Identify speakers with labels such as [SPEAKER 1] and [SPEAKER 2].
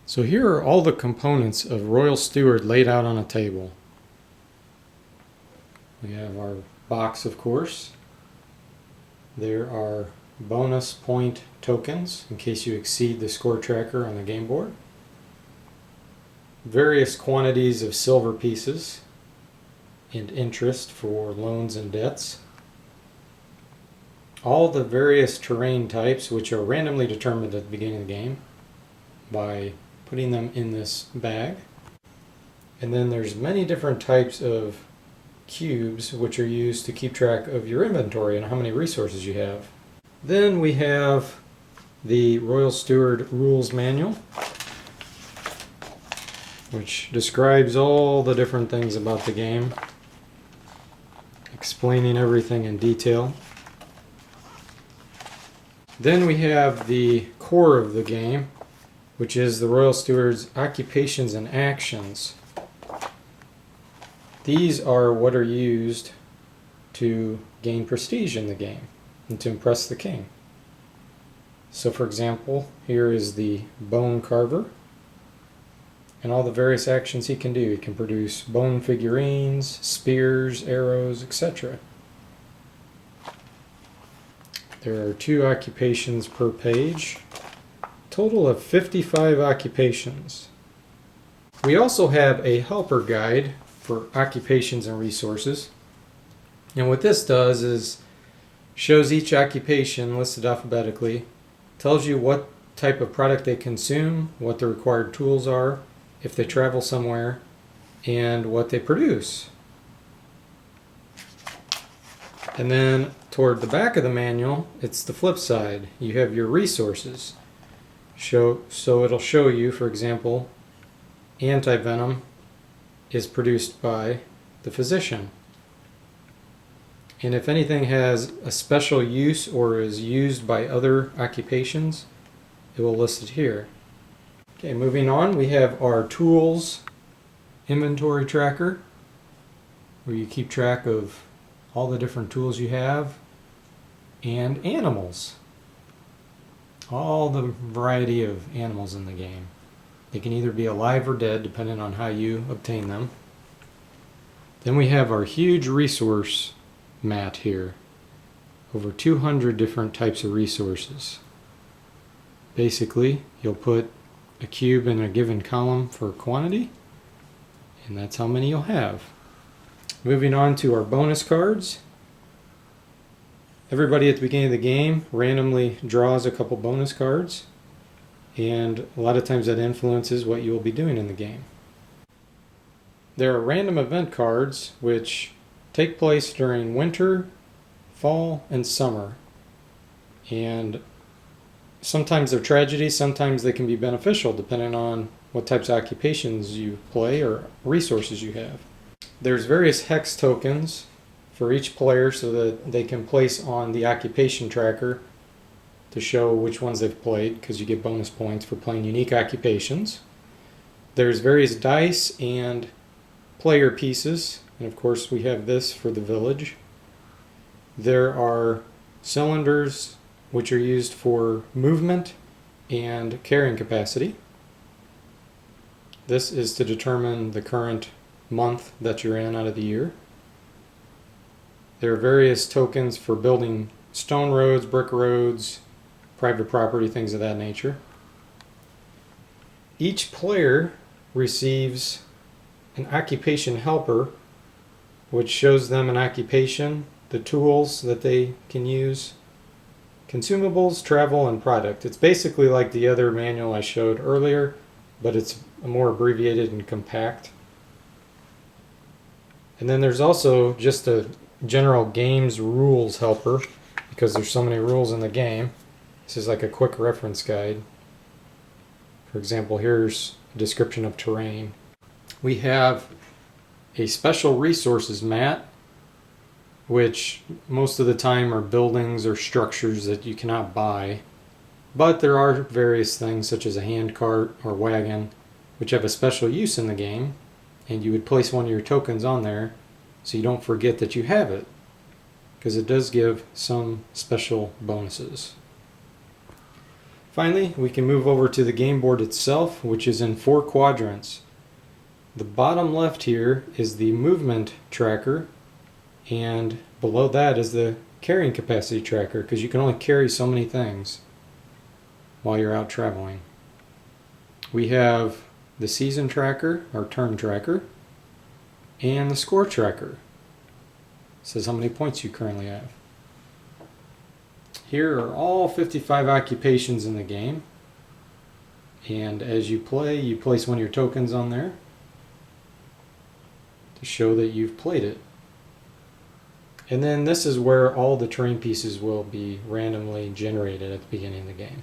[SPEAKER 1] So here are all the components of Royal Steward laid out on a table. We have our box, of course. There are bonus point tokens in case you exceed the score tracker on the game board. Various quantities of silver pieces and interest for loans and debts. All the various terrain types, which are randomly determined at the beginning of the game by putting them in this bag. And then there's many different types of cubes which are used to keep track of your inventory and how many resources you have. Then we have the Royal Steward Rules Manual, which describes all the different things about the game, explaining everything in detail. Then we have the core of the game, which is the Royal Steward's occupations and actions. These are what are used to gain prestige in the game and to impress the king. So for example, here is the bone carver and all the various actions he can do. He can produce bone figurines, spears, arrows, etc. There are 2 occupations per page. Total of 55 occupations. We also have a helper guide for occupations and resources. And what this does is shows each occupation listed alphabetically, tells you what type of product they consume, what the required tools are, if they travel somewhere, and what they produce. And then toward the back of the manual, it's the flip side. You have your resources. So it'll show you, for example, anti-venom is produced by the physician. And if anything has a special use or is used by other occupations, it will list it here. Okay, moving on, we have our tools inventory tracker, where you keep track of all the different tools you have, and animals. All the variety of animals in the game. They can either be alive or dead depending on how you obtain them. Then we have our huge resource mat here. Over 200 different types of resources. Basically, you'll put a cube in a given column for quantity, and that's how many you'll have. Moving on to our bonus cards. Everybody at the beginning of the game randomly draws a couple bonus cards, and a lot of times that influences what you will be doing in the game. There are random event cards which take place during winter, fall, and summer. And sometimes they're tragedies, sometimes they can be beneficial depending on what types of occupations you play or resources you have. There's various hex tokens for each player so that they can place on the occupation tracker to show which ones they've played, because you get bonus points for playing unique occupations. There's various dice and player pieces, and of course we have this for the village. There are cylinders which are used for movement and carrying capacity. This is to determine the current month that you're in out of the year. There are various tokens for building stone roads, brick roads, private property, things of that nature. Each player receives an occupation helper, which shows them an occupation, the tools that they can use, consumables, travel, and product. It's basically like the other manual I showed earlier, but it's more abbreviated and compact. And then there's also just a general games rules helper, because there's so many rules in the game. This is like a quick reference guide. For example, here's a description of terrain. We have a special resources mat, which most of the time are buildings or structures that you cannot buy. But there are various things such as a handcart or wagon which have a special use in the game, and you would place one of your tokens on there so you don't forget that you have it, because it does give some special bonuses. Finally, we can move over to the game board itself, which is in 4 quadrants. The bottom left here is the movement tracker, and below that is the carrying capacity tracker, because you can only carry so many things while you're out traveling. We have the season tracker, or turn tracker, and the score tracker. It says how many points you currently have. Here are all 55 occupations in the game, and as you play, you place one of your tokens on there to show that you've played it. And then this is where all the terrain pieces will be randomly generated at the beginning of the game.